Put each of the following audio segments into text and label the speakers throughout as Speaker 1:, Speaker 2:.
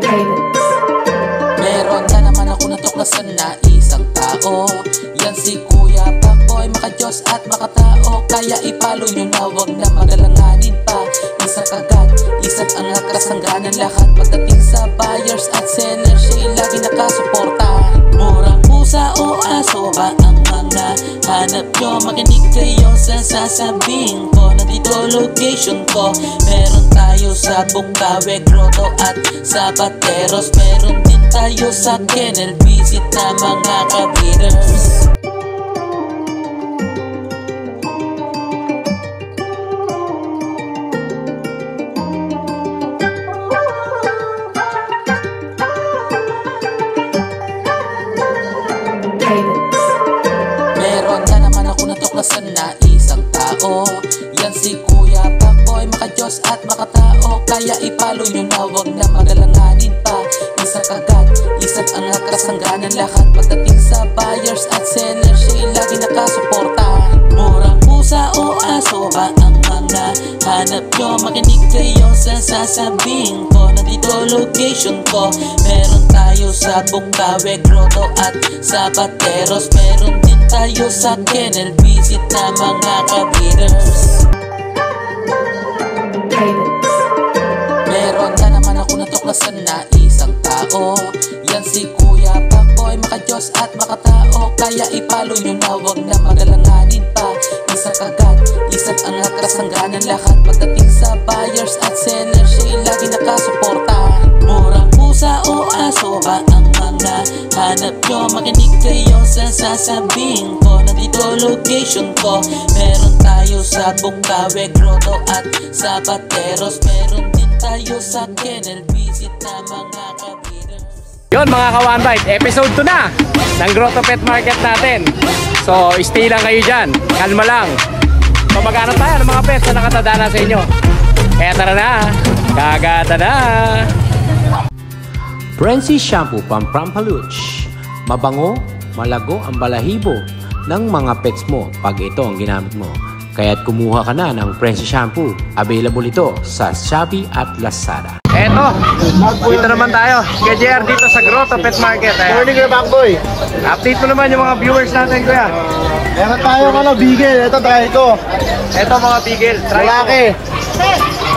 Speaker 1: Meron na naman ako natuklasan na isang tao. Yan si Kuya Pakboy, maka-Diyos at makatao. Kaya ipalo nyo na, wag na magalanganin pa. Isa kagad, isa't ang kasangganan lahat. Pagdating sa buyers at sellers, siya'y lagi nakasuporta. Murang pusa o aso ba ang mga hanap nyo? Makinig kayo sa sasabihin ko. Nandito location ko. Meron tayo sa Bukawe, Grotto at sa Bateros. Meron din tayo sa kennel. Visit na mga ka-breeders. Meron na naman ako natuklasan na isang tao. Yan si Kuya Pakboy, maka-Diyos at makatao. Kaya ipalo nyo na, wag na magalanganin pa. Isa kagad, isa't ang kasangganan lahat. Pagdating sa buyers at sellers, siya'y lagi nakasuporta. Murang pusa o aso ba ang mga hanap nyo? Makinig kayo sa sasabihin ko. Nandito location ko. Meron tayo sa Bukawe, Grotto at sa Bateros. Meron din tayo sa kennel. Visit na mga ka-breeders. Meron na naman ako natuklasan na isang tao. Yan si Kuya Pakboy, maka-Diyos at makatao. Kaya ipalo nyo na, wag na magalanganin pa. Isa kagad, isa't ang kasangganan lahat. Pagdating sa buyers at sellers, siya'y lagi nakasuporta. Murang pusa o aso ba ang mga hanap nyo? Makinig kayo sa sasabihin ko. Nandito location ko. Meron tayo sa Bukawe, Grotto at sa Bateros. Meron din tayo sa kennel. Visit na mga ka-breeders.
Speaker 2: Yun mga ka-One Bite, episode 2 na ng Grotto Pet Market natin. So stay lang kayo dyan, kalma lang. So maghanap tayo ng mga pets na nakatanda na sa inyo. Kaya tara na, kagata na.
Speaker 3: Prensi Shampoo Pampaluch. Mabango, malago ang balahibo ng mga pets mo pag ito ang ginamit mo. Kaya't kumuha ka na ng Prensi Shampoo. Available ito sa Shopee at Lazada.
Speaker 2: Eto, dito naman tayo kay JR dito sa Grotto Pet Market.
Speaker 4: Morning, Kuya Pakboy.
Speaker 2: Update mo naman yung mga viewers natin, kuya.
Speaker 4: Meron tayo bigel. Ito tayo ito.
Speaker 2: Eto mga bigel,
Speaker 4: Malaki.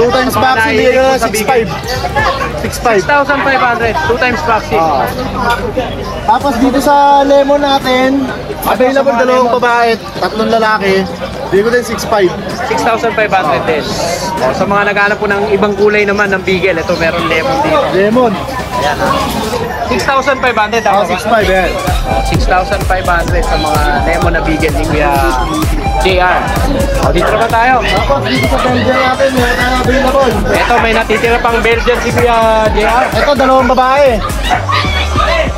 Speaker 4: 2 times vaccine, bigel na 6.5.
Speaker 2: 6,500, 2 times vaccine.
Speaker 4: Tapos dito sa lemon natin, available dalawang babae, 3 lalaki. Bigel din 6.5.
Speaker 2: 6,500 din. O, sa mga naghanap po ng ibang kulay naman ng bigel, ito meron lemon dito.
Speaker 4: Lemon.
Speaker 2: Ayan ha. 6,500 ako.
Speaker 4: 6.5 yan.
Speaker 2: 6,500 sa mga lemon na bigel ni Kuya JR. O, dito naman tayo.
Speaker 4: Tapos dito sa Belgian natin, meron tayo available.
Speaker 2: Ito, may natitira pang Belgian si Kuya JR.
Speaker 4: Ito, dalawang babae.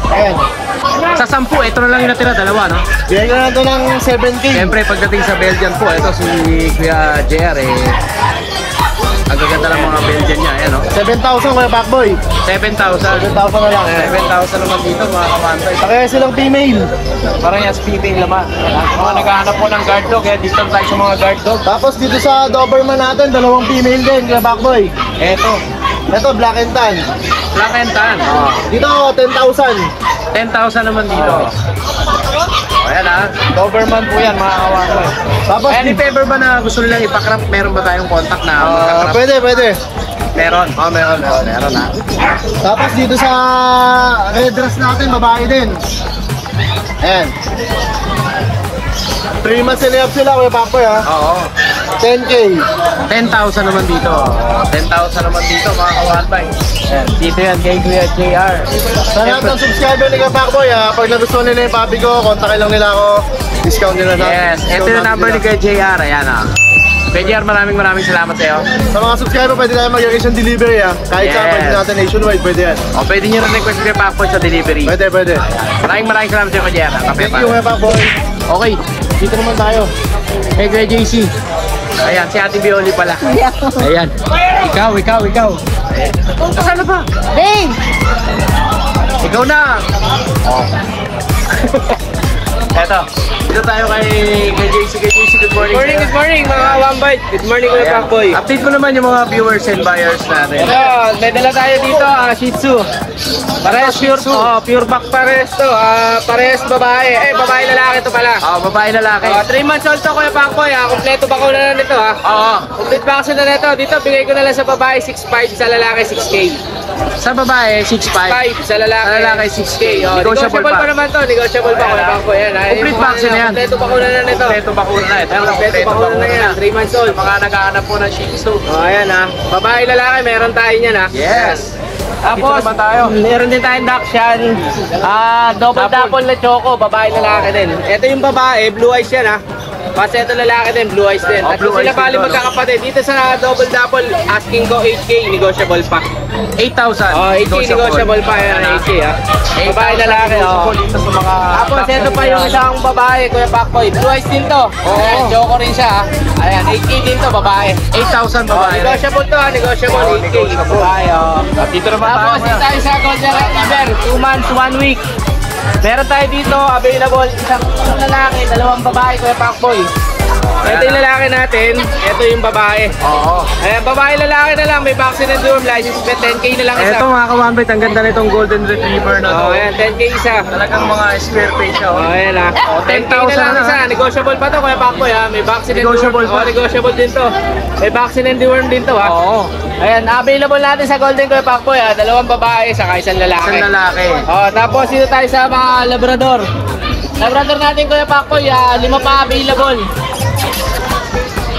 Speaker 4: Ayan.
Speaker 2: Sa 10, ito na lang yung natira, dalawa, no?
Speaker 4: Bigyan ko na ito ng 70.
Speaker 2: Siyempre, pagdating sa Belgian po, ito si Kuya JR, ang gaganda ng mga Belgian niya, ayan, no?
Speaker 4: 7,000 Kuya Pakboy.
Speaker 2: 7,000.
Speaker 4: 7,000 na lang.
Speaker 2: 7,000 naman dito, mga kamantay.
Speaker 4: Pakaya silang female.
Speaker 2: Parehas female naman. Mga naghahanap po ng guard dog, kaya dito tayo sa mga guard dog.
Speaker 4: Tapos dito sa Doberman natin, dalawang female din, Kuya Pakboy.
Speaker 2: Ito,
Speaker 4: Black and Tan.
Speaker 2: Black and Tan.
Speaker 4: Dito, 10,000.
Speaker 2: 10,000 naman dito. Ayan ha, Doberman po yan mga kawakoy.
Speaker 4: Tapos,
Speaker 2: Ayan, if ever ba na gusto nilang ipakrap, meron ba tayong contact na magkakrap?
Speaker 4: pwede.
Speaker 2: Meron? Meron ha.
Speaker 4: Tapos dito sa red dress natin, babae din. Ayan. 3 months and a half sila, Kuya Pakboy ha.
Speaker 2: Oo.
Speaker 4: 10K.
Speaker 2: 10,000 naman dito. 10,000 naman dito mga kawanbay. Dito yan kay Kuya JR.
Speaker 4: Sa lahat ng subscriber ni Kuya Pakboy ha, pag nagustuhan nila yung papi ko, kontakin lang nila ako. Discount nila na.
Speaker 2: Yes, ito yung number ni Kuya JR. Ayan ha. Kuya JR, maraming salamat sa iyo.
Speaker 4: Sa mga subscriber, pwede tayo mag-request ng delivery ha. Kahit
Speaker 2: Yes.
Speaker 4: saan, pwede natin nationwide, pwede yan.
Speaker 2: O, pwede nyo rin request Kuya Pakboy sa delivery.
Speaker 4: Pwede.
Speaker 2: Maraming salamat sa iyo Kuya JR.
Speaker 4: Thank you Kuya Pakboy.
Speaker 2: Okay, dito naman tayo. Hey Kuya JC. Ayan, si Ate Bioli pala. Ayan. Ikaw. Saan na ba?
Speaker 5: Babe!
Speaker 2: Ikaw na! Oh. Eto,
Speaker 3: Dito tayo kay JC. Good morning.
Speaker 2: Good morning mga One Bite. Good morning Kuya Pakboy.
Speaker 3: Update mo naman yung mga viewers and buyers natin.
Speaker 2: Ito, may dala tayo dito, Shih Tzu. Parehas pure back parehas to. Parehas babae. Babae lalaki to pala.
Speaker 3: Babae lalaki.
Speaker 2: 3 months old to Kuya Pakboy. Kompleto ba ko na nito ha?
Speaker 3: Oo.
Speaker 2: Complete vaccine na nito. Dito bigay ko na lang sa babae 6.5, sa lalaki 6K.
Speaker 3: Sa babae, 6'5".
Speaker 2: Sa lalaki 6K. Negotiable pa naman to. Negotiable pa Kuya Pakboy.
Speaker 3: Complete vaccine na yan.
Speaker 2: Kompleto bakuna na nito.
Speaker 3: Kompleto bakuna na.
Speaker 2: Kompleto bakuna na yan. 3 months old.
Speaker 3: Mga naghahanap po ng Shih Tzu.
Speaker 2: Ayan ha. Babae lalaki, meron tayo niyan ha.
Speaker 3: Yes.
Speaker 2: Tapos,
Speaker 3: naman tayo.
Speaker 2: meron din tayong Dachshund. Double na choco, babae lalaki din. Ito yung babae, blue eyes yan ha. Kasi ito lalaki din, blue eyes din. At
Speaker 3: blue
Speaker 2: sila
Speaker 3: eyes
Speaker 2: bali
Speaker 3: din,
Speaker 2: magkakapatid. Dito sa double asking ko 8K, negotiable pa.
Speaker 3: 8,000.
Speaker 2: 8K negotiable pa yan, 8K ha. Babae lalaki,
Speaker 3: Dito sa mga...
Speaker 2: Tapos ito pa yung isang babae, Kuya Pakboy. Blue eyes din to. Ayan, choco rin siya ha. Ayan, 8K din to, babae.
Speaker 3: 8,000 babae.
Speaker 2: Negotiable to ha, negotiable 8K. Babae
Speaker 3: At dito naman
Speaker 2: Tapos
Speaker 3: tayo.
Speaker 2: tayo sa Golden Retriever, 2 months, 1 week. Meron tayo dito, available, isang lalaki, 2 babae, Kuya Pakboy. Ito yung lalaki natin, ito yung babae.
Speaker 3: Oo.
Speaker 2: Ayan, babae lalaki na lang, may vaccine and dorm license, 10K na lang isa.
Speaker 3: Ito mga ka-1bite, ang ganda nitong Golden Retriever na to.
Speaker 2: Ayan, 10K isa.
Speaker 3: Talagang mga square face siya.
Speaker 2: Ayan ha. 10K na lang isa, negotiable pa to Kuya Pakboy ha. May vaccine and
Speaker 3: Negotiable
Speaker 2: dorm.
Speaker 3: pa.
Speaker 2: Negotiable din to. May vaccine and dorm din to ha.
Speaker 3: Oo.
Speaker 2: Ayan, available natin sa Golden Kuya Pakboy ha. 2 babae, saka isang lalaki.
Speaker 3: Isang lalaki.
Speaker 2: Tapos dito tayo sa mga Labrador. Labrador natin Kuya Pakboy, 5 pa available.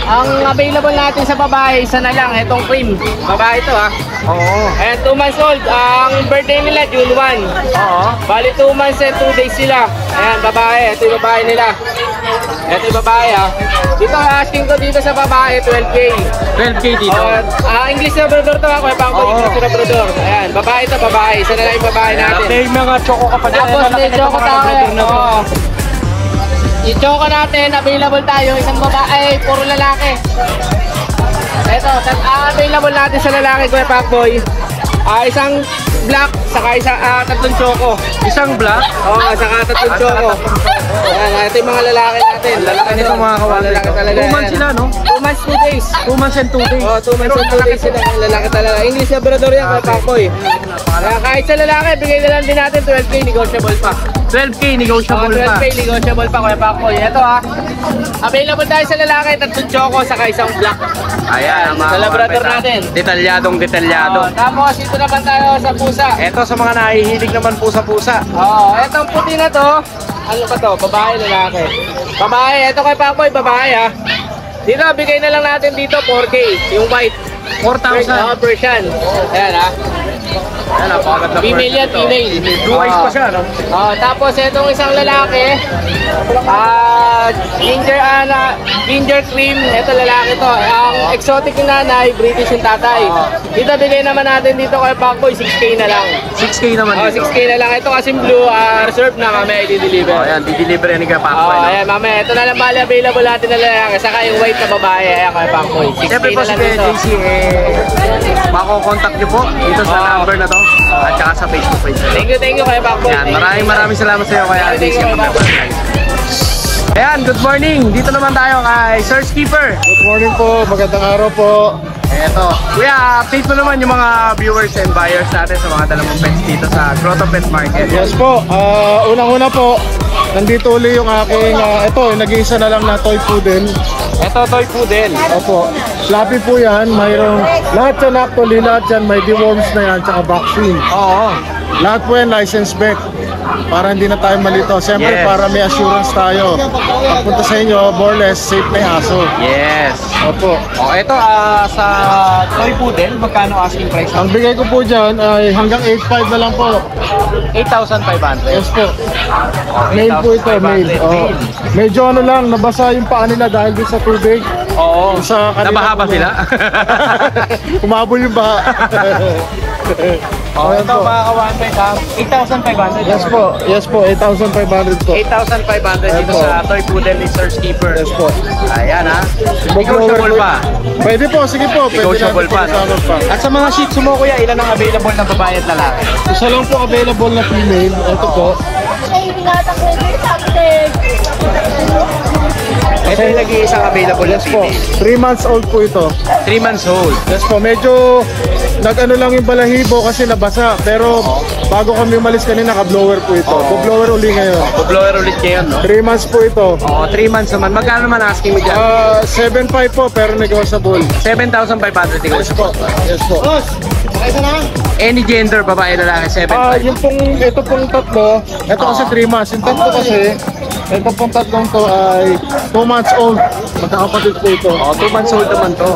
Speaker 2: Ang available natin sa babae, isa na lang, itong cream. Babae ito ha.
Speaker 3: Oo.
Speaker 2: Ayan, 2 months old. Ang birthday nila, June 1.
Speaker 3: Oo.
Speaker 2: Bali 2 months and 2 days sila. Ayan, babae. Ito yung babae nila. Ito yung babae ha. Dito, asking ko dito sa babae, 12K.
Speaker 3: 12K dito.
Speaker 2: English Labrador to ha. Kuya Pakboy, English Labrador. Ayan, babae ito, babae. Isa na lang yung babae natin.
Speaker 3: May mga choco ka pa dyan.
Speaker 2: Tapos may choco tayo. Yung choco natin, available tayo. Isang babae, puro lalaki. Ito, available natin sa lalaki, Kuya Pakboy. Isang black, saka tatlong choco.
Speaker 3: Isang black.
Speaker 2: Saka tatlong choco. Ayan, ito yung mga lalaki natin.
Speaker 3: Lalaki nito mga ka-1bite.
Speaker 2: Lalaki talaga.
Speaker 3: 2 months sila, no?
Speaker 2: 2 months, 2 days.
Speaker 3: 2 months and 2 days.
Speaker 2: 2 months and 2 days sila. Lalaki talaga. English Labrador yan, Kuya Pakboy. Kaya kahit sa lalaki, bigay na lang din natin 12K, negotiable pa.
Speaker 3: 12K negotiable pa.
Speaker 2: 12K negotiable pa Kuya Pakboy. Ito ha. Available tayo sa lalaki, tatlong choco, saka isang black.
Speaker 3: Ayan, mga
Speaker 2: Sa Labrador
Speaker 3: ka-1bite,
Speaker 2: natin.
Speaker 3: Detalyadong detalyado.
Speaker 2: Tapos ito naman tayo sa pusa.
Speaker 3: Ito sa mga nahihilig naman po sa pusa.
Speaker 2: Itong puti na to. Ano ba to? Babae, lalaki. Babae, ito kay Pakboy, babae ha. Dito, bigay na lang natin dito 4K, yung white.
Speaker 3: 4,000.
Speaker 2: Persian. Ayan ha.
Speaker 3: Ayan, napakaganda.
Speaker 2: Female yan, female.
Speaker 3: Blue eyes pa siya, no?
Speaker 2: Tapos itong isang lalaki, ginger cream, ito lalaki to. Ang exotic yung nanay, British yung tatay. Dito bigay naman natin dito kay Pakboy, 6K na lang.
Speaker 3: 6K naman dito.
Speaker 2: 6K na lang. Ito kasi blue, reserve na kami, i-deliver.
Speaker 3: Ayan, di-deliver yan ni Kuya Pakboy, no?
Speaker 2: Ayan, mamaya. Ito na lang bali available natin na lalaki. Saka yung white na babae, ayan kay Pakboy. 6K
Speaker 3: Siyempre po
Speaker 2: na
Speaker 3: si
Speaker 2: lang
Speaker 3: Kuya
Speaker 2: dito.
Speaker 3: JC, mako-contact nyo po dito sa number na to at saka sa Facebook page.
Speaker 2: Thank you kay Pakboy.
Speaker 3: Yan, maraming salamat sa iyo Kuya JC. Ayan, good morning. Dito naman tayo kay Search Keeper.
Speaker 4: Good morning po, magandang araw po.
Speaker 3: Eto. Kuya, update mo naman yung mga viewers and buyers natin sa mga dalamang pets dito sa Grotto Pet Market.
Speaker 4: Yes po, unang-una po, nandito uli yung aking, ito, nag-iisa na lang na toy poodle.
Speaker 3: Ito, toy poodle.
Speaker 4: Opo, fluffy po yan, mayroong, lahat yan actually, lahat yan, may deworms na yan, tsaka vaccine.
Speaker 3: Oo.
Speaker 4: Lahat po yan, license back. Para hindi na tayo malito. Siyempre,
Speaker 3: Yes.
Speaker 4: para may assurance tayo. Pagpunta sa inyo, more or less, safe na yung aso.
Speaker 3: Yes.
Speaker 4: Opo.
Speaker 3: Ito, sa toy poodle, magkano asking price?
Speaker 4: Ang bigay ko po dyan ay hanggang 8.5 na lang po.
Speaker 3: 8,500.
Speaker 4: Yes po. Male po ito, male. Oh. Medyo ano lang, nabasa yung paa nila dahil din sa tubig.
Speaker 3: Oo.
Speaker 4: Sa kanila-
Speaker 3: Nabaha ba sila?
Speaker 4: Kumabol yung baha. Ayan
Speaker 3: Ito
Speaker 4: po.
Speaker 3: mga ka-1bite ha. 8,500.
Speaker 4: Yes po, 8,500 po.
Speaker 3: 8,500 dito
Speaker 4: Opo.
Speaker 3: sa toy poodle ni Search Keeper.
Speaker 4: Yes po.
Speaker 3: Ayan ha. Negotiable pa.
Speaker 4: Pwede po, sige po. Pwede
Speaker 3: Negotiable
Speaker 4: natin
Speaker 3: pa.
Speaker 4: pag-usapan pa.
Speaker 3: At sa mga shih tzu mo kuya, ilan ang available na babae at lalaki?
Speaker 4: Isa lang po available na female. Ito po.
Speaker 2: Ito yung nag-iisang available na
Speaker 4: Yes po.
Speaker 2: female.
Speaker 4: 3 months old po ito.
Speaker 2: 3 months old.
Speaker 4: Yes po, medyo nag-ano lang yung balahibo kasi nabasa. Pero bago kami umalis kanina, naka-blower po ito. Blower uli ngayon.
Speaker 2: Blower ulit ngayon, no?
Speaker 4: 3 months po ito.
Speaker 2: Oo, 3 months naman. Magkano naman asking mo dyan?
Speaker 4: 7.5 po, pero negotiable.
Speaker 2: 7,500
Speaker 4: Yes po. Yes po.
Speaker 2: Any gender, babae, lalaki, 7,500.
Speaker 4: Yung pong, ito pong tatlo, ito kasi 3 months. Yung tatlo kasi, ito pong tatlong to ay 2 months old. Magkakapatid po ito.
Speaker 2: Oo, 2 months old naman to.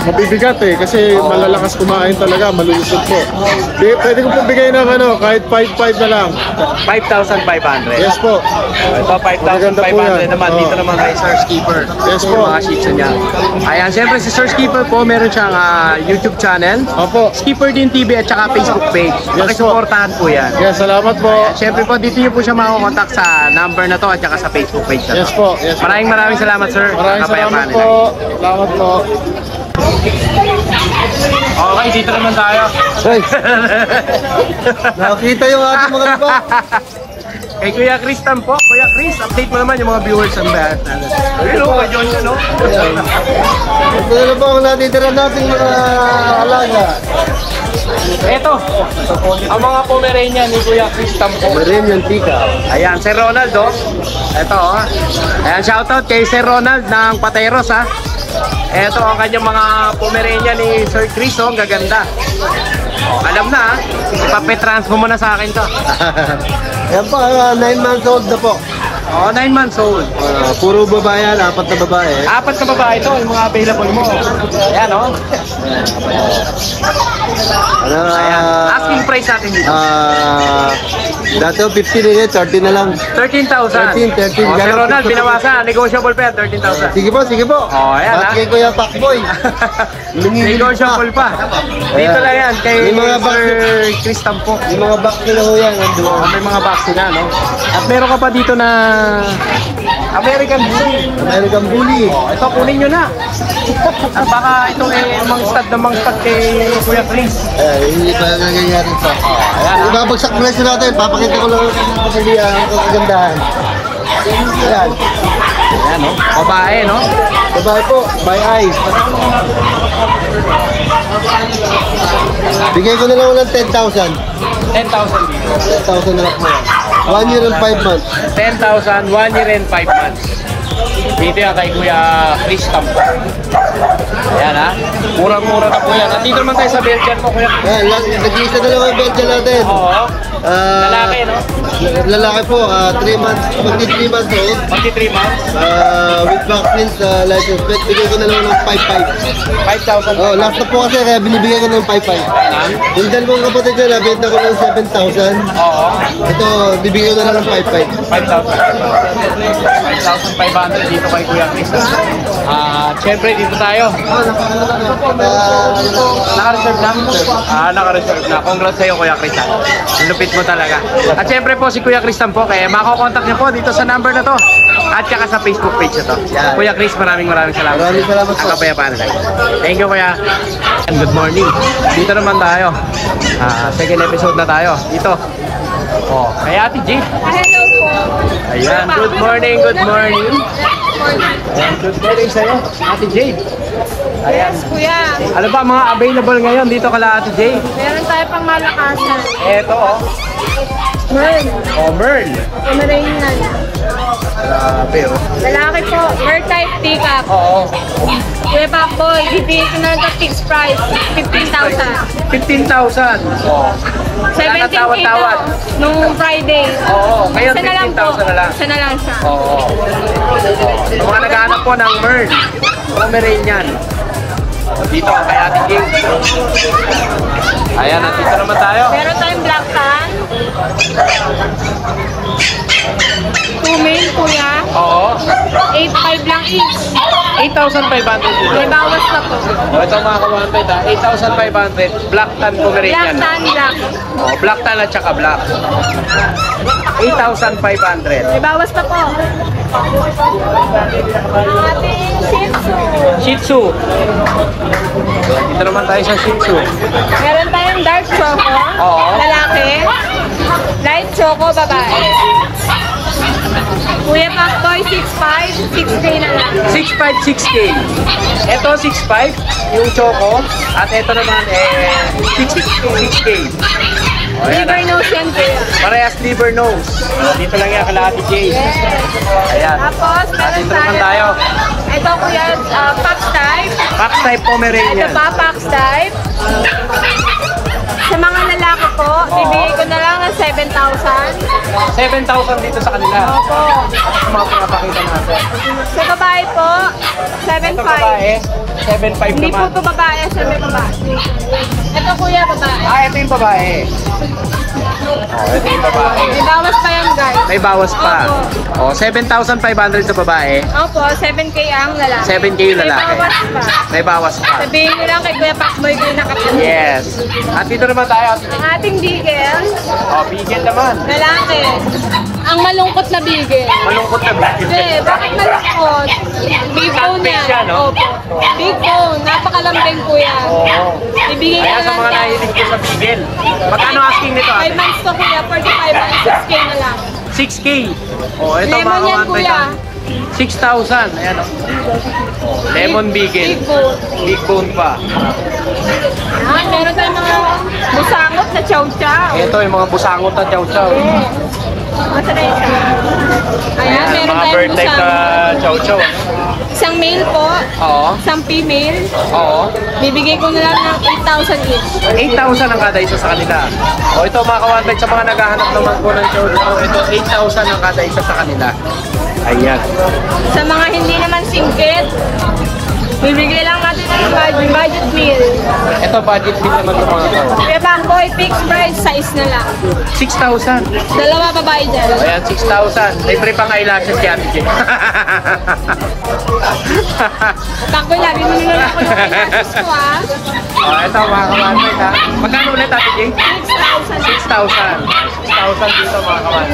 Speaker 4: Mabibigat eh, kasi malalakas kumain talaga, malulusog po. Pwede ko pong bigay ng ano, kahit 5.5 na lang.
Speaker 2: 5,500.
Speaker 4: Yes po.
Speaker 2: Ito,
Speaker 4: Maganda po
Speaker 2: 5,500
Speaker 4: yan.
Speaker 2: naman.
Speaker 4: Oo.
Speaker 2: Dito naman kay Sir Skipper.
Speaker 4: Yes
Speaker 2: Yung
Speaker 4: po.
Speaker 2: mga shih tzu niya. Ayan, siyempre si Sir Skipper po, meron siyang YouTube channel.
Speaker 4: Opo.
Speaker 2: Skipper din TV at saka Facebook page.
Speaker 4: Yes
Speaker 2: Pakisuportahan po yan.
Speaker 4: Yes, salamat po.
Speaker 2: Siyempre po, dito niyo po siya makakontakt sa number na to at saka sa Facebook page na to.
Speaker 4: Yes po. Yes po.
Speaker 2: Maraming salamat, sir.
Speaker 4: Maraming salamat
Speaker 2: Kapayapaan
Speaker 4: po.
Speaker 2: nila.
Speaker 4: Salamat po.
Speaker 2: Okay, dito naman tayo.
Speaker 4: Nakita yung ating mga iba.
Speaker 2: Kay Kuya Chris po. Kuya Chris, update mo naman yung mga viewers ang bayan natin. Ayun o, kay John yun o.
Speaker 4: Ito na po ang natitira nating mga alaga.
Speaker 2: Eto, ang mga Pomeranian ni Kuya Chris po.
Speaker 4: Pomeranian Tika.
Speaker 2: Ayan, Sir Ronald o. Eto o. Ayan, shoutout kay Sir Ronald ng Pateros ha. Eto ang kanyang mga Pomeranian ni Sir Chris o. Ang gaganda. Alam na ha. Ipapetransfer mo na sa akin to.
Speaker 4: Yan po, 9 months old na po.
Speaker 2: Oo, 9 months old.
Speaker 4: Puro babae yan, 4 na babae.
Speaker 2: 4 na babae ito, yung mga available mo. Ayan o. Ayan. Asking price natin dito.
Speaker 4: Dati 15 rin, 30 na lang.
Speaker 2: 13,000.
Speaker 4: 13.
Speaker 2: Oh, Sir Ronald, binawasan. Negotiable pa yan, 13,000.
Speaker 4: Sige po, sige po.
Speaker 2: Oh, ayan, ha?
Speaker 4: Kay Kuya Pakboy.
Speaker 2: Negotiable pa. Dito lang yan, kay
Speaker 4: May mga
Speaker 2: Sir Chris po.
Speaker 4: Yung mga box nila ho yan,
Speaker 2: Oh, may mga box sila, no? At meron ka pa dito na American Bully.
Speaker 4: American Bully.
Speaker 2: Oh, ito, kunin nyo na. At baka itong mga stud kay Kuya Chris.
Speaker 4: Hindi pa nangyayari pa.
Speaker 2: Ayan, ha?
Speaker 4: Ibabagsak presyo natin, papakita ko lang ang kagandahan. Ayan.
Speaker 2: Ayan, no? Babae, no?
Speaker 4: Babae po, by eyes. Bigay ko na lang ng 10,000.
Speaker 2: 10,000 dito.
Speaker 4: 10,000 na lang po. 1 year and 5 months.
Speaker 2: 10,000, 1 year and 5 months. Dito yan kay Kuya Chris Campo. Ayan ha. Murang-mura na po yan. Nandito naman tayo sa Belgian mo, Kuya.
Speaker 4: Ayan, nag-iisa na lang ang Belgian natin.
Speaker 2: Oo. Lalaki, no?
Speaker 4: Lalaki po, 3 months, magti 3 months old.
Speaker 2: Magti 3 months.
Speaker 4: With vaccines, license plate, bigay ko na lang ng 5,500.
Speaker 2: 5,000.
Speaker 4: Oh, last na po kasi kaya binibigay ko ng 5,500. Yung dalawang kapatid na nabenta ko ng 7,000.
Speaker 2: Oo.
Speaker 4: Ito, bibigay ko na lang ng 5,500.
Speaker 2: 5,500 dito kay Kuya Chris. Siyempre dito tayo. Naka-reserve na? Naka-reserve na. Congrats sa'yo, Kuya Chris. Ang lupit mo talaga. At siyempre po si Kuya Chris po, kaya makakontakt niyo po dito sa number na to. At saka sa Facebook page na to. Kuya Chris, maraming salamat.
Speaker 4: Maraming salamat po.
Speaker 2: Ang kapayapaan tayo. Thank you, Kuya. And good morning. Dito naman tayo. Second episode na tayo. Dito. Oh, kay Ate G.
Speaker 5: Hello po.
Speaker 2: Ayan, good morning, good morning. Ayan, good morning sa'yo, Ate Jade. Ayan.
Speaker 5: Yes, kuya.
Speaker 2: Ano ba mga available ngayon dito kala Ate Jade?
Speaker 5: Meron tayo pang malakasan.
Speaker 2: Eto oh.
Speaker 5: Merl.
Speaker 2: Oh, Merl.
Speaker 5: Pomeranian.
Speaker 2: Grabe oh.
Speaker 5: Lalaki po. Merl type teacup.
Speaker 2: Oo.
Speaker 5: Kuya Pakboy, bibigyan ko na lang ng fixed price. 15,000.
Speaker 2: 15,000. Oh. Wala na
Speaker 5: 17K
Speaker 2: tawad-tawad.
Speaker 5: nung Friday.
Speaker 2: Oo, ngayon
Speaker 5: Isa na lang po.
Speaker 2: 15,000 na lang.
Speaker 5: Isa na lang siya.
Speaker 2: Oo. Sa mga naghahanap po ng Merl, Pomeranian. Dito kay Ate Jade. Ayan, nandito naman tayo.
Speaker 5: Meron tayong black tan. 2 male, kuya.
Speaker 2: Oo.
Speaker 5: 8,500 lang each.
Speaker 2: 8,500 dito.
Speaker 5: May bawas na po.
Speaker 2: O, ito mga kawampet ha, 8,500, black tan
Speaker 5: Black
Speaker 2: Pomeranian.
Speaker 5: tan, black.
Speaker 2: O, black tan at saka black. 8,500.
Speaker 5: May bawas na po. Ang ating Shih Tzu.
Speaker 2: Shih Tzu. Dito naman tayo sa Shih Tzu.
Speaker 5: Meron tayong dark choco.
Speaker 2: Oo.
Speaker 5: Lalaki. Light choco, babae. Kuya 6K na lang.
Speaker 2: 6.5, 6K. Ito 6.5, yung choco. At ito naman 6K. O, ayan,
Speaker 5: Liver nose yan kuya.
Speaker 2: parehas liver nose. Dito lang yan, kalahati Jay. Ayan.
Speaker 5: Tapos,
Speaker 2: At
Speaker 5: meron
Speaker 2: dito naman tayo.
Speaker 5: Ito kuya, Pax type.
Speaker 2: Pax type
Speaker 5: Ito
Speaker 2: Pomeranian.
Speaker 5: pa, Pax type. Sa mga lalaki po, bibigay ko na lang ng 7,000.
Speaker 2: 7,000 dito sa kanila.
Speaker 5: Opo.
Speaker 2: Mga pinapakita natin.
Speaker 5: Sa babae po,
Speaker 2: Ito
Speaker 5: 7,500.
Speaker 2: babae, 7.5
Speaker 5: Hindi po
Speaker 2: naman.
Speaker 5: ito babae, siya may babae. Ito kuya, babae.
Speaker 2: Ito yung babae. Ito yung babae.
Speaker 5: May bawas pa yan guys.
Speaker 2: May bawas pa.
Speaker 5: Opo.
Speaker 2: 7,500 sa babae.
Speaker 5: Opo, 7K ang lalaki.
Speaker 2: 7K yung lalaki.
Speaker 5: May bawas pa.
Speaker 2: May bawas pa.
Speaker 5: Sabihin nyo lang kay Kuya Pacboy ko yung nakatulog.
Speaker 2: Yes. At dito naman tayo.
Speaker 5: Ang ating bigel,
Speaker 2: Bigel naman.
Speaker 5: lalaki. Ang malungkot na bigel.
Speaker 2: Malungkot na bigel.
Speaker 5: Hindi, bakit malungkot? Big bone
Speaker 2: Fat-face
Speaker 5: yan.
Speaker 2: siya, no?
Speaker 5: Opo. Big bone, napakalambing po yan.
Speaker 2: Oo.
Speaker 5: Ibigay
Speaker 2: Kaya
Speaker 5: na
Speaker 2: sa
Speaker 5: lang
Speaker 2: mga
Speaker 5: yan.
Speaker 2: nahilig ko sa bigel. Magkano asking nito?
Speaker 5: 5 months to kuya, 45 months, 6K na lang.
Speaker 2: 6K. Ito
Speaker 5: Lemon
Speaker 2: mga
Speaker 5: yan
Speaker 2: kawan
Speaker 5: kuya.
Speaker 2: 6,000. Ayan o. Lemon bigel.
Speaker 5: Big bone.
Speaker 2: Big bone pa.
Speaker 5: Meron tayong mga busangot na chow-chow.
Speaker 2: Ito yung mga busangot at chow-chow.
Speaker 5: Masarap isa. Ayan, meron
Speaker 2: mga
Speaker 5: tayong
Speaker 2: bird type na
Speaker 5: busangot.
Speaker 2: chow-chow.
Speaker 5: Isang male po,
Speaker 2: Oo.
Speaker 5: isang female.
Speaker 2: Oo.
Speaker 5: Bibigay ko na lang ng 8,000 each.
Speaker 2: 8,000 ang kada isa sa kanila. O ito mga kawan sa mga naghahanap naman po ng chow-chow. Ito 8,000 ang kada isa sa kanila. Ayan.
Speaker 5: Sa mga hindi naman singkit, bibigay lang natin ng budget meal.
Speaker 2: Ito budget din naman ng mga kawan.
Speaker 5: Kaya Pacboy, fixed price, size na lang.
Speaker 2: 6,000.
Speaker 5: Dalawa babae dyan.
Speaker 2: Ayan, 6,000. Libre pang eyelashes si Ate J.
Speaker 5: Pacboy, labi mo na lang ako yung eyelashes ko ah.
Speaker 2: Ito mga kawan ha. Magkano ulit Ate J?
Speaker 5: 6,000.
Speaker 2: 6,000. 6,000 dito mga kawan.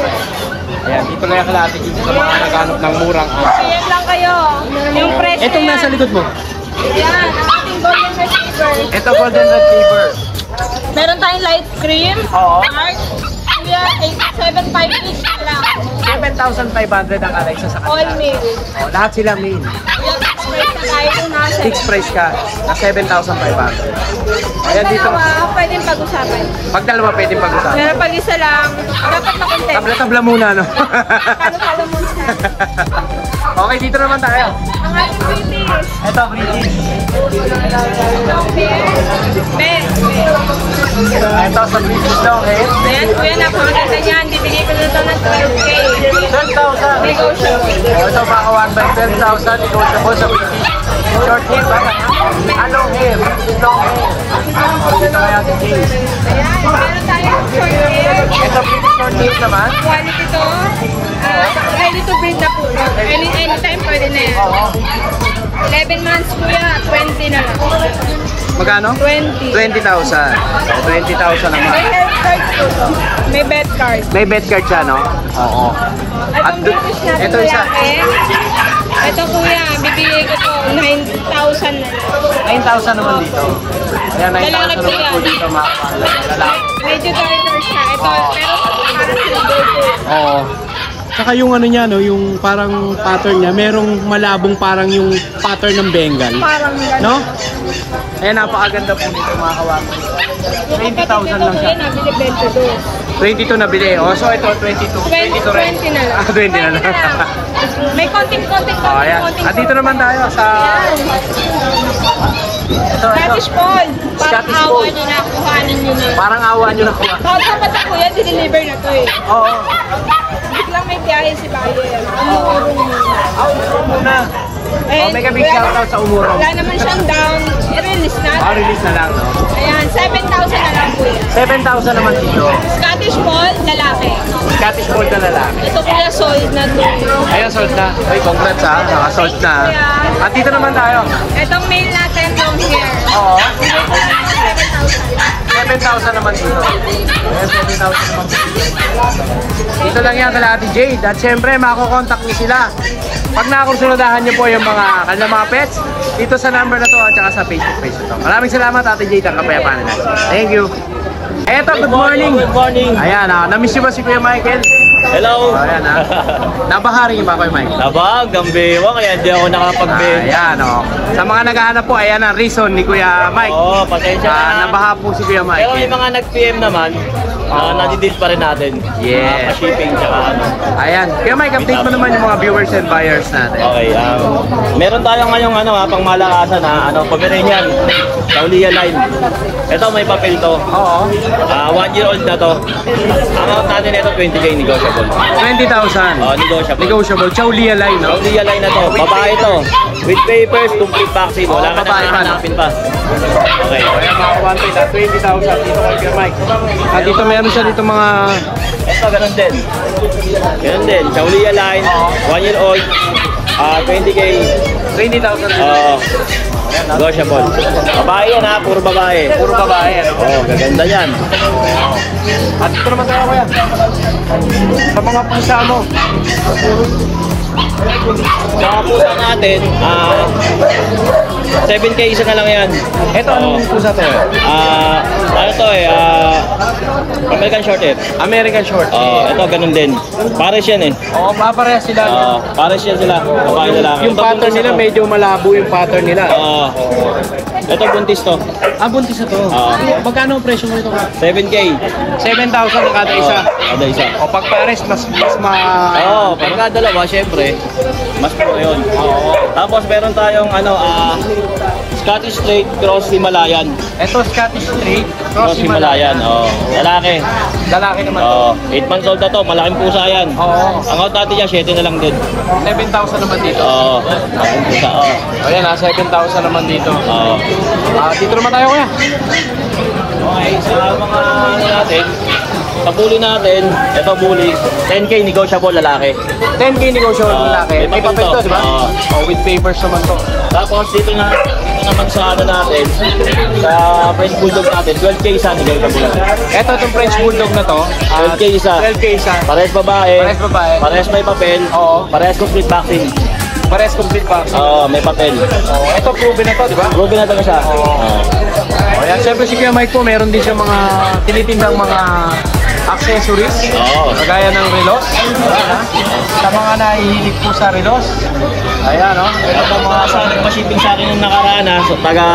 Speaker 2: Ayan, dito lang yung Ate J sa mga naghanap ng murang
Speaker 5: PM lang kayo. Yung presyo
Speaker 2: Itong
Speaker 5: yan.
Speaker 2: nasa likod mo.
Speaker 5: Yan, ang ating golden retriever.
Speaker 2: Ito golden retriever.
Speaker 5: Meron tayong light cream.
Speaker 2: Oo.
Speaker 5: Dark. Kuya, 7,500 each na lang.
Speaker 2: 7,500 ang kada isa sa
Speaker 5: All
Speaker 2: kanila.
Speaker 5: male.
Speaker 2: Lahat sila main.
Speaker 5: Kuya, fixed price na tayo kung nasa.
Speaker 2: Fixed price ka na 7,500. Ayan dito.
Speaker 5: Dalawa, pwedeng pag-usapan.
Speaker 2: Pag dalawa pwedeng pag-usapan.
Speaker 5: Pero pag isa lang, dapat na content.
Speaker 2: Tabla-tabla muna, no?
Speaker 5: Talo-talo muna.
Speaker 2: Okay, dito naman tayo.
Speaker 5: Ang ating British.
Speaker 2: Ito, British. Ito sa British long hair.
Speaker 5: Ayan, kuya, napakaganda niyan. Bibigay ko na ito ng 12K.
Speaker 2: 12,000.
Speaker 5: Negotiable.
Speaker 2: Ito mga kawan by 12,000. Negotiable sa British. Short hair ba? Long hair. Long hair. Dito kaya si James.
Speaker 5: Ayan, meron tayong short hair.
Speaker 2: Ito British short hair naman.
Speaker 5: Quality to. Ready to breed na po. Anytime pwede na yan. 11 months kuya, 20 na lang.
Speaker 2: Magkano?
Speaker 5: 20.
Speaker 2: 20,000. 20,000 naman.
Speaker 5: May health card po to. May bed card.
Speaker 2: May bet card siya, no? Oo.
Speaker 5: At ang British natin
Speaker 2: ito isa.
Speaker 5: lalaki. Ito kuya, bibigay ko to 9,000 na lang.
Speaker 2: 9,000 naman dito. Ayan, 9,000
Speaker 5: Lalaki po
Speaker 2: naman po
Speaker 5: yan.
Speaker 2: dito mga lalaki.
Speaker 5: Medyo darker siya. Ito, pero para silver po.
Speaker 2: Oo.
Speaker 6: Saka yung ano niya, no, yung parang pattern niya, merong malabong parang yung pattern ng Bengal.
Speaker 5: Parang gano'n.
Speaker 6: No?
Speaker 2: Ayan, napakaganda po nito mga kawaman.
Speaker 5: Yung
Speaker 2: 20,000
Speaker 5: kapatid
Speaker 2: lang
Speaker 5: ko
Speaker 2: siya.
Speaker 5: kuya, nabili 22.
Speaker 2: 22 na bili. Oh, so ito 22. 22 rin.
Speaker 5: 20 na lang.
Speaker 2: Ah, 20 na lang.
Speaker 5: May konting-konting.
Speaker 2: Oh, ayan. At dito naman tayo sa ito.
Speaker 5: Scottish Fold. Parang
Speaker 2: Scottish
Speaker 5: awa
Speaker 2: Fold.
Speaker 5: nyo na, kuhanin nyo na.
Speaker 2: Parang awa nyo na kuha.
Speaker 5: Kahit kapatid ko yan, dineliver na to eh.
Speaker 2: Oo.
Speaker 5: Biglang may biyahe si Bayer. Umurong muna.
Speaker 2: Muna.
Speaker 5: Eh,
Speaker 2: may kabig shoutout sa umurong.
Speaker 5: Wala naman siyang down. I-release na.
Speaker 2: Release na lang, no?
Speaker 5: Ayan, 7,000 na lang po yan.
Speaker 2: 7,000 naman dito.
Speaker 5: Scottish Fold, lalaki.
Speaker 2: Scottish Fold na lalaki.
Speaker 5: Ito kuya, sold na to.
Speaker 2: Ayan, sold na. Ay, congrats ha. Naka-sold na. At dito naman tayo.
Speaker 5: Itong mail natin, long hair.
Speaker 2: Oo.
Speaker 5: Bigay ko na ng 7,000.
Speaker 2: 7,000 naman dito. Ayan, 7,000 naman dito. Dito lang yan kala Ate Jade. At syempre, makukontakt niyo sila. Pag nakakursunadahan niyo po yung mga kanilang mga pets, dito sa number na to at saka sa Facebook page na to. Maraming salamat Ate Jade ang kapayapaan nila. Thank you. Eto, good morning.
Speaker 6: Good morning.
Speaker 2: Ayan, na-miss niyo ba si Kuya Michael?
Speaker 7: Hello!
Speaker 2: Ayan ha. Nabahari yung pa Kuya Mike.
Speaker 7: Aba, gambewa, kaya hindi ako nakapag-bend.
Speaker 2: Ayan o. Sa mga naghahanap po, ayan ang reason ni Kuya Mike.
Speaker 7: Oo, pasensya na.
Speaker 2: Nabaha po si Kuya Mike.
Speaker 7: Pero may mga nag-PM naman, nadidil pa rin natin.
Speaker 2: Yes.
Speaker 7: Pa-shipping, tsaka ano.
Speaker 2: Ayan. Kuya Mike, update mo naman yung mga viewers and buyers natin.
Speaker 7: Okay, meron tayo ngayong pang malakasan Pomeranian, Saulia line. Ito may papel to.
Speaker 2: Oo.
Speaker 7: 1 year old na to. Ang out natin ito 20k negotiable.
Speaker 2: 20,000.
Speaker 7: Negotiable.
Speaker 2: Negotiable. Chaulia line, no?
Speaker 7: Saulia line na to. Babae to. With papers, complete vaccine. Wala ka
Speaker 2: babae
Speaker 7: na
Speaker 2: pa, no?
Speaker 7: hanapin pa. Okay.
Speaker 2: Ayan mga kawantoy, 20,000 dito kay Kuya Mike. At dito meron siya dito mga...
Speaker 7: Ito, ganun din. Ganun din. Saulia line, 1 year old, 20k.
Speaker 2: 20,000.
Speaker 7: Negotiable. Babae yan puro babae.
Speaker 2: Puro babae, ano?
Speaker 7: Gaganda yan.
Speaker 2: At ito naman tayo Kuya. Sa mga pusa mo.
Speaker 7: Sa pusa natin, 7k isa na lang yan.
Speaker 2: Ito anong pusa to?
Speaker 7: Ano to American Shorthair.
Speaker 2: American Short.
Speaker 7: Ito ganun din. Pares yan
Speaker 2: Oo, paparehas sila.
Speaker 7: Pares yan sila. Babae na lang.
Speaker 2: Yung pattern nila, medyo malabo yung pattern nila.
Speaker 7: Ito buntis to.
Speaker 2: Buntis na to. Magkano ang presyo mo ito?
Speaker 7: 7k.
Speaker 2: 7,000 ang kada isa.
Speaker 7: Kada isa.
Speaker 2: O pag pares, mas
Speaker 7: Pagka dalawa, syempre, mas pro yun. Tapos meron tayong Scottish Straight Cross Himalayan.
Speaker 2: Ito Scottish Straight
Speaker 7: Cross Himalayan. Lalaki.
Speaker 2: Lalaki naman.
Speaker 7: 8 months old na to, malaking pusa yan. Ang out natin niya, 7 na lang din.
Speaker 2: 7,000 naman dito.
Speaker 7: Malaking pusa.
Speaker 2: Ayan 7,000 naman dito. Dito naman tayo Kuya.
Speaker 7: Okay, sa mga natin, sa bully natin, ito bully, 10k negotiable lalaki.
Speaker 2: 10k negotiable lalaki. May papel to, di ba? With papers naman to.
Speaker 7: Tapos dito naman sa natin, sa French Bulldog natin, 12k isa negotiable.
Speaker 2: Ito itong French Bulldog na to.
Speaker 7: 12k isa.
Speaker 2: 12k isa.
Speaker 7: Parehas babae. Parehas may papel.
Speaker 2: Oo.
Speaker 7: Parehas complete vaccine.
Speaker 2: Parehas complete vaccine.
Speaker 7: May papel.
Speaker 2: Ito proven na to, di ba?
Speaker 7: Proven na to siya.
Speaker 2: Ayan, syempre si Kuya Mike po, meron din siya mga tinitindang mga accessories. Kagaya ng relos. Sa mga nahihilig po sa relos. Ayan, no?
Speaker 7: Ito po mga nagpa-shipping sa akin yung nakaraan taga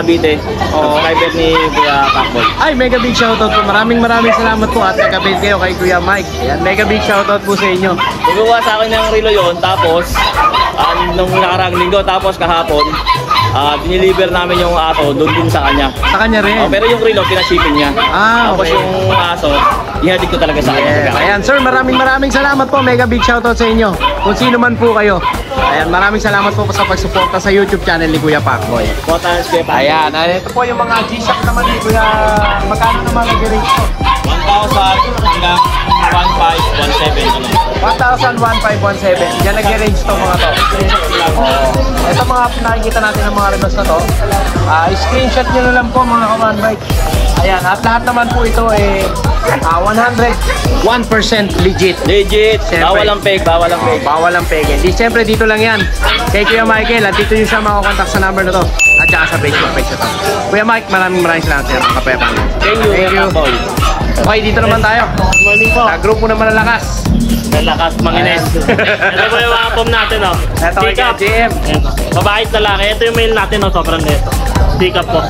Speaker 7: Cavite. Subscriber ni Kuya Pacboy.
Speaker 2: Ay, mega big shoutout po. Maraming salamat po at nag-avail kayo kay Kuya Mike. Ayan, mega big shoutout po sa inyo.
Speaker 7: Gumawa sa akin ng relo yun, tapos nung nakaraang linggo, tapos kahapon, diniliver namin yung aso doon din sa kanya.
Speaker 2: Sa kanya rin?
Speaker 7: Pero yung relo, pinashipping niya. Tapos
Speaker 2: okay.
Speaker 7: yung aso, ihatid ko talaga sa kanya.
Speaker 2: Ayan, sir, maraming salamat po. Mega big shoutout sa inyo. Kung sino man po kayo. Ayan, maraming salamat po sa pagsuporta sa YouTube channel ni Kuya Pacboy. Ayan, ito po yung mga G-Shock naman ni Kuya. Magkano naman nag-range po?
Speaker 7: 1,000 hanggang 1,517.
Speaker 2: 1,000, 1,517. Yan nag-range to mga to. Ito mga nakikita natin ng mga relos na to. Screenshot nyo na lang po mga ka-one bike. Ayan, at lahat naman po ito 101% legit.
Speaker 7: Legit.
Speaker 2: Siyempre.
Speaker 7: Bawal ang fake.
Speaker 2: Bawal ang fake. Di siyempre dito lang yan. Kay Kuya Michael, at dito nyo siya makakontakt sa number na to. At saka sa Facebook page na to. Kuya Mike, maraming salamat sir. Kapayapang.
Speaker 7: Thank you.
Speaker 2: Okay, dito naman tayo.
Speaker 7: Morning po.
Speaker 2: Sa grupo na malalakas.
Speaker 7: Lalakas, Mangines. Ito po yung mga pom natin,
Speaker 2: Ito kay GM.
Speaker 7: Babae at lalaki. Ito yung male natin, sobrang neto. Pick up po.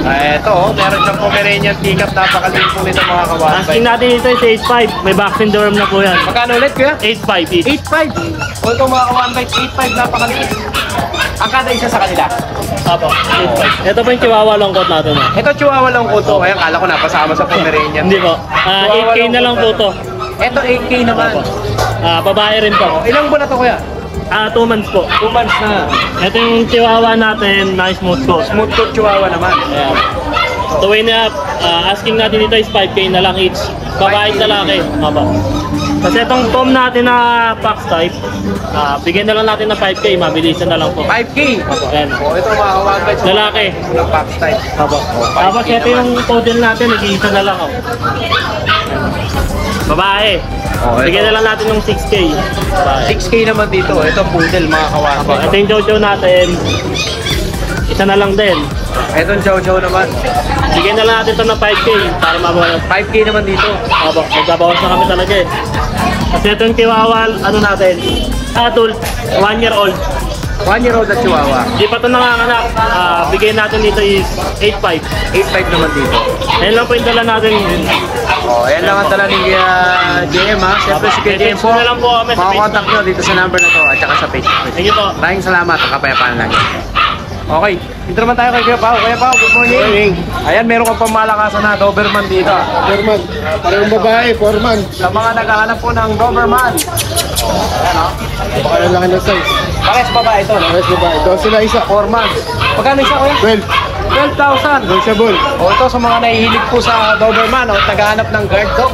Speaker 2: Ito, meron siyang Pomeranian pick up. Napakaliit po nito mga kawan.
Speaker 7: Asking natin dito is 8.5. May vaccine dorm na po yan.
Speaker 2: Magkano ulit kuya?
Speaker 7: 8.5 each.
Speaker 2: 8.5. O ito mga kawan bike, 8.5 napakaliit. Ang kada isa sa kanila.
Speaker 7: Apo, 8.5. Ito po yung Chihuahua long coat natin.
Speaker 2: Ito Chihuahua lang po to. Ayan, kala ko napasama sa Pomeranian.
Speaker 7: Hindi po. 8K na lang po to.
Speaker 2: Ito 8K naman.
Speaker 7: Babae rin po.
Speaker 2: Ilang buwan na to kuya?
Speaker 7: 2 months po.
Speaker 2: 2 months na.
Speaker 7: Ito yung Chihuahua natin, nice smooth coat.
Speaker 2: Smooth coat Chihuahua naman.
Speaker 7: Ayan. Tuwing na, asking natin dito is 5K na lang each. Babae at lalaki. Aba. Kasi itong pom natin na box type, bigyan na lang natin ng 5K, mabilisan na lang po.
Speaker 2: 5K?
Speaker 7: Ayan.
Speaker 2: O ito mga kawan bike.
Speaker 7: Lalaki.
Speaker 2: Ng box type.
Speaker 7: Aba. Tapos ito yung poodle natin, nag-iisa na lang. Babae. Bigyan na lang natin ng 6K. Babae.
Speaker 2: 6K naman dito. Ito poodle mga kawan bike.
Speaker 7: Ito yung chow-chow natin. Isa na lang din.
Speaker 2: Ito yung chow-chow naman.
Speaker 7: Bigyan na lang natin ito ng 5K para mabawas.
Speaker 2: 5K naman dito.
Speaker 7: Aba, magbabawas na kami talaga eh. Kasi ito yung Chihuahua, ano natin, adult, 1 year old.
Speaker 2: 1 year old na Chihuahua.
Speaker 7: Di pa ito nanganganak. Bigay natin dito is 8.5.
Speaker 2: 8.5 naman dito.
Speaker 7: Ayan lang po yung dala natin.
Speaker 2: Oh, ayan lang ang tala ni JM ha. Siyempre si JM po.
Speaker 7: Na lang po kami sa
Speaker 2: Makakontakt nyo dito sa number na to at saka sa Facebook.
Speaker 7: Thank you po.
Speaker 2: Maraming salamat. Ang kapayapaan lang. Okay, dito naman tayo kay Kuya Pao. Kuya Pao, good morning. Ayan, meron kang pamalakasan na Doberman dito.
Speaker 4: Doberman. Parang babae, 4 months.
Speaker 2: Sa mga naghahanap po ng Doberman. Ayan o.
Speaker 4: Baka lang laki ng size.
Speaker 2: Pares babae ito.
Speaker 4: Pares babae. Ito sila isa.
Speaker 2: 4 months. Magkano isa kuya? 12,000.
Speaker 4: Negotiable.
Speaker 2: O ito sa mga nahihilig po sa Doberman o naghahanap ng guard dog.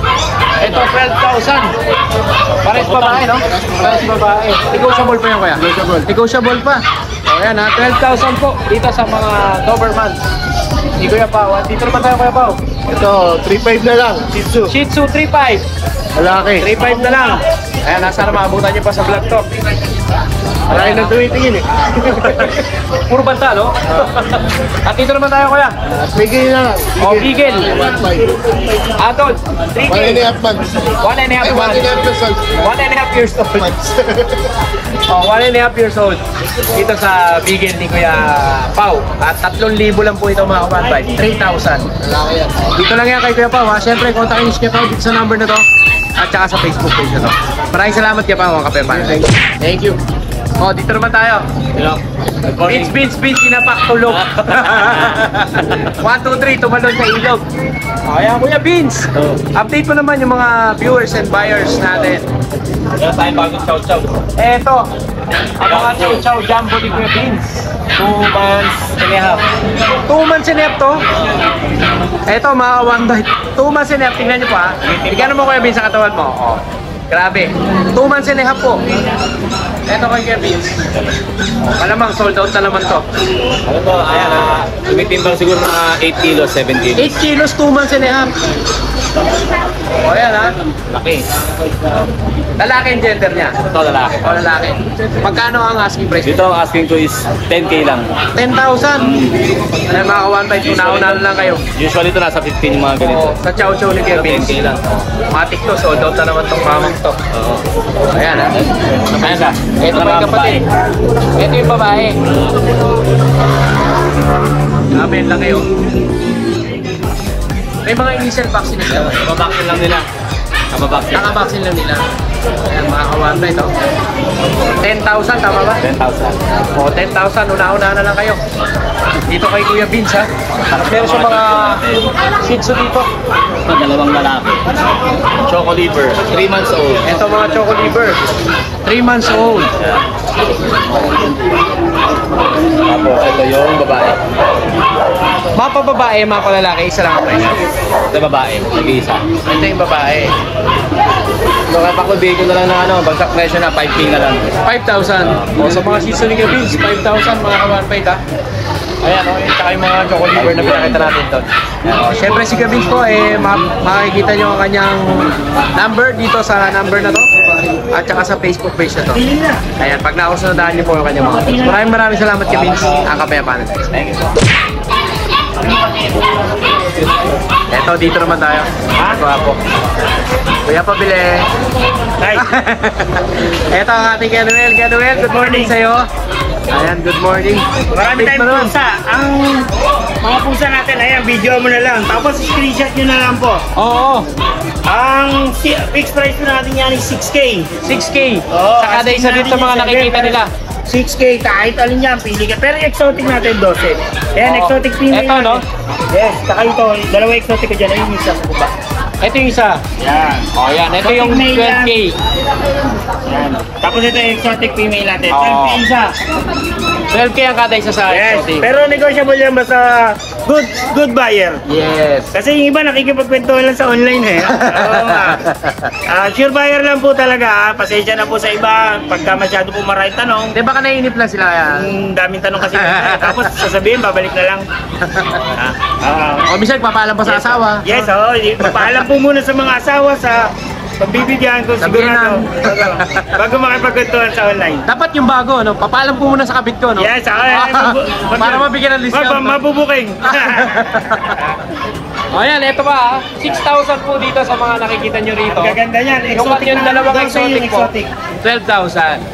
Speaker 2: Ito 12,000. Pares babae no? Pares babae. Negotiable pa yun kuya?
Speaker 4: Negotiable.
Speaker 2: Negotiable pa. O yan ha, 12,000 po dito sa mga Doberman. Ni Kuya Pao. Dito naman tayo Kuya Pao.
Speaker 4: Ito, 3.5 na lang. Shih Tzu.
Speaker 2: Shih Tzu 3.5.
Speaker 4: Lalaki.
Speaker 2: 3.5 na lang. Ayan, sana maabutan niyo pa sa vlog to.
Speaker 4: Malaki nang tumitingin eh.
Speaker 2: Puro banta, no? At dito naman tayo, kuya.
Speaker 4: Bigay na lang.
Speaker 2: O, Beagle. Adult, 3K.
Speaker 4: 1.5 months.
Speaker 2: 1.5
Speaker 4: Ay, 1.5
Speaker 2: months.
Speaker 4: years old.
Speaker 2: 1.5 years old. Oh, 1.5 years old. Dito sa Beagle ni Kuya Pao. At 3,000 lang po ito mga kabatay. 3,000.
Speaker 4: Lalaki yan.
Speaker 2: Dito lang yan kay Kuya Pao, ha? Siyempre, kontakin niyo si Kuya Pao dito sa number na to. At saka sa Facebook page na to. Maraming salamat Kuya Pao, mga kapepan.
Speaker 4: Thank you.
Speaker 2: Oh, dito naman tayo. Beans, sinapak tulog. 1, 2, 3, tumalon sa ilog. Oh, ayan, Kuya Beans. Update mo naman yung mga viewers and buyers natin.
Speaker 7: Wala tayong bagong chow-chow.
Speaker 2: Eto, ang mga chow-chow jumbo ni Kuya Beans.
Speaker 7: 2 months and a half.
Speaker 2: 2 months and a half to. Eto, mga one bite. 2 months and a half, tingnan nyo pa. Bigyan mo Kuya Beans sa katawan mo. Oh, grabe. 2 months and a half po. Eto kay Kuya Beans. Malamang sold out na naman to.
Speaker 7: Ano to? Ayan, tumitimbang siguro mga 8 kilos, 7 kilos.
Speaker 2: 8 kilos, 2 months and a half. O yan ha.
Speaker 7: Laki.
Speaker 2: Lalaki ang gender niya.
Speaker 7: Ito lalaki.
Speaker 2: O lalaki. Magkano ang asking price?
Speaker 7: Dito ang asking ko is 10k lang.
Speaker 2: 10,000. Ano mga ka-one bite, una-una lang kayo.
Speaker 7: Usually ito nasa 15 yung mga ganito.
Speaker 2: O, sa chow-chow ni Kuya Beans.
Speaker 7: 10k lang.
Speaker 2: Matik to, sold out na naman tong mamang to.
Speaker 7: Oo.
Speaker 2: Ayan ha.
Speaker 7: Ayan ka.
Speaker 2: Ito pa yung kapatid. Ito yung babae. Grabe yung laki oh. May mga initial vaccine na sila.
Speaker 7: Kababaksin lang nila. Kababaksin.
Speaker 2: Naka-vaccine lang nila. Ayan, mga ka-one bite oh. 10,000, tama ba?
Speaker 7: 10,000.
Speaker 2: O, 10,000, una-una na lang kayo. Dito kay Kuya Beans ha. Meron sa mga Shih Tzu dito.
Speaker 7: Ito, dalawang lalaki. Choco liver, 3 months old.
Speaker 2: Ito mga Choco Liver. 3 months old.
Speaker 7: Tapos ito yung babae.
Speaker 2: Mapa babae, mapa lalaki, isa lang ang price.
Speaker 7: Ito babae, nag-iisa.
Speaker 2: Ito yung babae.
Speaker 7: So kapag ko na lang na ano, bagsak presyo na 5k na lang.
Speaker 2: 5,000. O, sa mga Shih Tzu ni Kuya Beans, 5,000 mga ka-one bite ha. Ayan o, yung tsaka yung mga Choco Liver na pinakita natin doon. Siyempre si Kuya Beans po, makikita nyo ang kanyang number dito sa number na to. At saka sa Facebook page na to. Ayan, pag nakasunodaan nyo po yung kanyang mga posts. Maraming salamat Kuya Beans. Ang kapayapaan.
Speaker 7: Thank you.
Speaker 2: Eto, dito naman tayo. Guwapo. Kuya Pabili.
Speaker 7: Nice.
Speaker 2: Eto ang ating Kenuel. Kenuel, good morning sa'yo. Ayan, good morning.
Speaker 8: Marami
Speaker 2: Update
Speaker 8: tayong
Speaker 2: mo naman.
Speaker 8: pusa. Ang mga pusa natin, ayan, video mo na lang. Tapos screenshot nyo na lang po.
Speaker 2: Oo,
Speaker 8: Ang fixed price po natin yan is 6K.
Speaker 2: 6K.
Speaker 8: Oo,
Speaker 2: Sa kada isa dito sa mga nakikita nila.
Speaker 8: 6K, kahit alin yan, pili ka. Pero exotic natin, 12. Ayan,
Speaker 2: Oo.
Speaker 8: exotic female
Speaker 2: Eto, no?
Speaker 8: natin. Yes, saka ito, dalawa exotic ko dyan. Ayun yung isa sa baba.
Speaker 2: Ito yung isa.
Speaker 8: Yan.
Speaker 2: Oh, yan. Ito yung
Speaker 8: Exotic male
Speaker 2: 12K.
Speaker 8: Yan. Tapos ito yung exotic female natin.
Speaker 2: Oo.
Speaker 8: 12K isa.
Speaker 2: 12K ang kada isa sa
Speaker 8: Yes,
Speaker 2: exotic.
Speaker 8: pero negotiable yan basta good buyer.
Speaker 2: Yes.
Speaker 8: Kasi yung iba nakikipagkwentuhan lang sa online eh. Oo nga. Sure buyer lang po talaga. Pasensya na po sa iba. Pagka masyado po maraming tanong,
Speaker 2: Di ba ka naiinip lang sila kaya?
Speaker 8: ang daming tanong kasi. Tapos sasabihin, babalik na lang.
Speaker 2: O, minsan papaalam pa sa asawa.
Speaker 8: Yes, oo. Paalam po muna sa mga asawa sa pagbibigyan ko
Speaker 2: Sabihin
Speaker 8: sigurado.
Speaker 2: na.
Speaker 8: Bago makipagkwentuhan sa online.
Speaker 2: Dapat yung bago, no? Papaalam ko muna sa kabit ko, no?
Speaker 8: Yes,
Speaker 2: Para mabigyan ng discount. no?
Speaker 8: Mabubuking.
Speaker 2: Ayan, eto pa 6,000 po dito sa mga nakikita nyo rito.
Speaker 8: Ang gaganda yan.
Speaker 2: Yung dalawang exotic po,
Speaker 8: exotic.
Speaker 2: 12,000.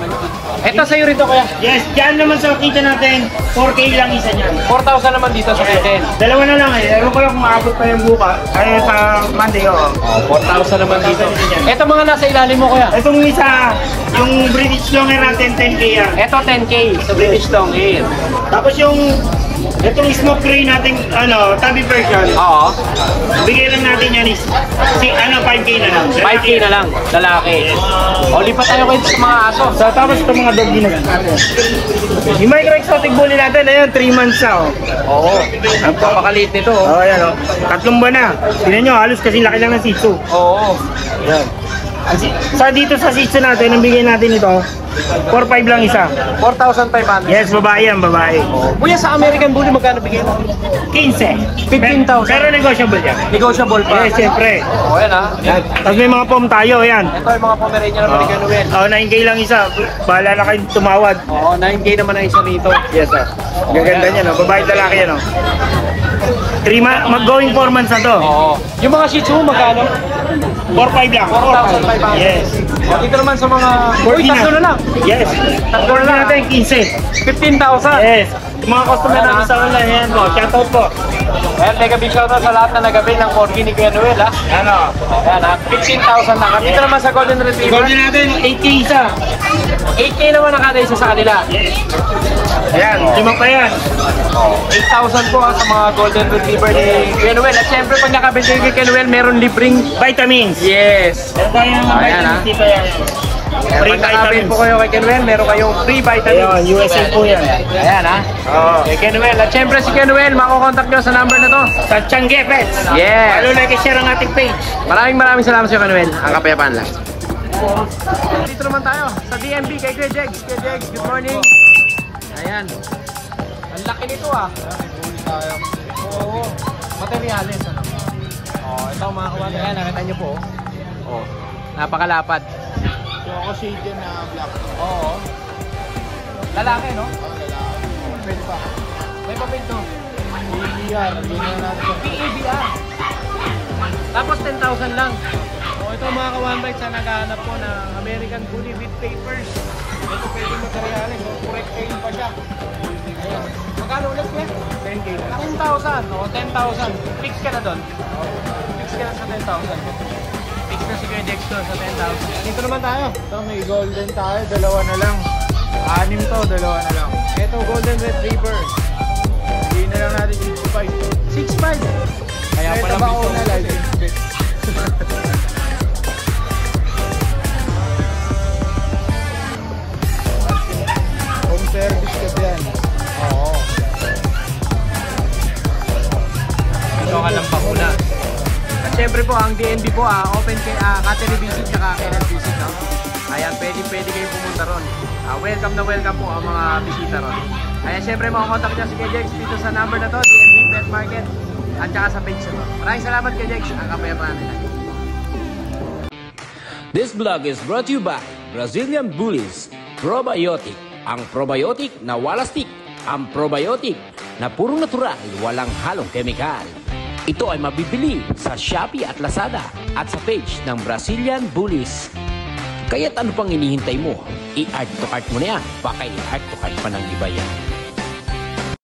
Speaker 2: Eto sa'yo rito kuya.
Speaker 8: Yes, dyan naman sa kita natin, 4K lang isa niyan.
Speaker 2: 4,000 naman dito sa kitten.
Speaker 8: Dalawa na lang eh. Ewan ko lang kung maabot pa yung buka. Ay, sa Monday, oo.
Speaker 2: 4,000 naman dito. Eto mga nasa ilalim mo kuya.
Speaker 8: Itong isa, yung British Longhair natin, 10K yan.
Speaker 2: Eto 10K sa British Longhair.
Speaker 8: Tapos yung itong smoke gray natin, tabby version.
Speaker 2: Oo.
Speaker 8: Bigay lang natin yan is 5K na lang.
Speaker 2: 5K na lang, lalaki. O, lipat tayo kayo sa mga aso.
Speaker 8: So, tapos itong mga doggy na natin. Yung micro exotic bully natin, ayun, 3 months na, oh.
Speaker 2: Oo. Napakaliit nito.
Speaker 8: Oo, yan, oh. 3 buwan na. Tignan nyo, halos kasi laki lang ng Shih Tzu.
Speaker 2: Oo.
Speaker 8: Yan. Sa dito sa Shih Tzu natin, ang bigay natin ito, 4,500 lang isa.
Speaker 2: 4,500.
Speaker 8: Yes, babae yan, babae.
Speaker 2: Kuya, sa American Bully, magkano bigay mo?
Speaker 8: 15.
Speaker 2: 15,000.
Speaker 8: Pero negotiable yan.
Speaker 2: Negotiable pa.
Speaker 8: Yes, siyempre.
Speaker 2: Oo, yan ha.
Speaker 8: Yan. Tapos may mga pom tayo, yan.
Speaker 2: Ito yung mga Pomeranian American Noel.
Speaker 8: 9K lang isa. Bahala na kayo tumawad.
Speaker 2: Oo, 9K naman ang isa rito.
Speaker 8: Yes, sir. Gaganda niya, no? Babae lalaki yan, no? 3 4 months na to.
Speaker 2: Oo. Yung mga Shih Tzu, magkano?
Speaker 8: 4,500 lang.
Speaker 2: 4,500.
Speaker 8: Yes.
Speaker 2: O, dito naman sa mga... Uy,
Speaker 8: 14
Speaker 2: tatlo na lang.
Speaker 8: Yes. Tatlo na natin, 15.
Speaker 2: 15,000.
Speaker 8: Yes. Yung mga customer natin sa online, yan po. Shoutout po.
Speaker 2: Ayan, mega big shoutout sa lahat na nag-avail ng Corgi ni Kuya Noel, ha?
Speaker 8: Ano?
Speaker 2: Ayan, ha? 15,000 na. Dito naman sa Golden Retriever.
Speaker 8: Golden natin, 8K isa.
Speaker 2: 8K naman ang kada isa sa kanila.
Speaker 8: Ayan, 5 pa yan.
Speaker 2: 8,000 po sa mga Golden Retriever ni Kuya Noel. At syempre, pag nakabili kayo kay Kuya Noel, meron libreng...
Speaker 8: Vitamins.
Speaker 2: Yes.
Speaker 8: Meron tayo ng mga
Speaker 2: Ayan,
Speaker 8: vitamins dito yan.
Speaker 2: Free vitamins po kayo kay Kuya Noel, meron kayong free vitamins.
Speaker 8: Ayun, USA po yan.
Speaker 2: Ayan, ha?
Speaker 8: Oo.
Speaker 2: Kay Kuya Noel. At syempre, si Kuya Noel, makukontakt nyo sa number na to.
Speaker 8: Sa Changge Pets.
Speaker 2: Yes.
Speaker 8: Follow, like, share ang ating page.
Speaker 2: Maraming salamat sa iyo, Kuya Noel. Ang kapayapaan lang. Dito naman tayo sa DMB kay Kuya Jegs. Kuya Jegs, good morning. Ayan. Ang laki nito ah. Oo. Materyales ano. Oh, ito mga kawan. Ayan, nakita niyo po. Oh. Napakalapad.
Speaker 4: Choco shade yan na black.
Speaker 2: Oo. Lalaki, no?
Speaker 4: Oh, lalaki. Pwede pa.
Speaker 2: May papel to.
Speaker 4: PEBR. Yun na natin.
Speaker 2: PEBR. Tapos 10,000 lang. O ito mga ka-one-bite sa naghahanap po ng American Bully with papers. Ito pwede materyales. So, correct kayo pa siya. Ayan. Magkano ulit kaya?
Speaker 4: 10K na.
Speaker 2: 10,000. O, 10,000. Fix ka na doon. Fix ka na sa 10,000. Fix na si Kuya Dexter sa 10,000. Dito naman tayo.
Speaker 4: Ito may golden tayo. 2 na lang. 6 to, 2 na lang.
Speaker 2: Ito, Golden Retriever.
Speaker 4: Hindi na lang natin 65.
Speaker 2: 6'5". Kaya
Speaker 4: Ito
Speaker 2: pala
Speaker 4: ba una license plate? Home service ka dyan.
Speaker 2: Oo. Ito ka lang pakuna. At syempre po, ang DNB po, open kay catering visit at kennel visit. No? Kaya pwede kayong pumunta ron. Welcome na welcome po ang mga bisita ron. Kaya syempre makakontakt nyo si Kuya Jegs dito sa number na to, DNB Pet Market. At saka sa page na to. Maraming salamat Kuya Jegs. Ang kapayapaan nila.
Speaker 3: This vlog is brought to you by Brazilian Bullies Probiotic. Ang probiotic na walastik. Ang probiotic na puro natural, walang halong kemikal. Ito ay mabibili sa Shopee at Lazada at sa page ng Brazilian Bullies. Kaya't ano pang hinihintay mo? I-add to cart mo na yan. Baka i-add to cart pa ng iba yan.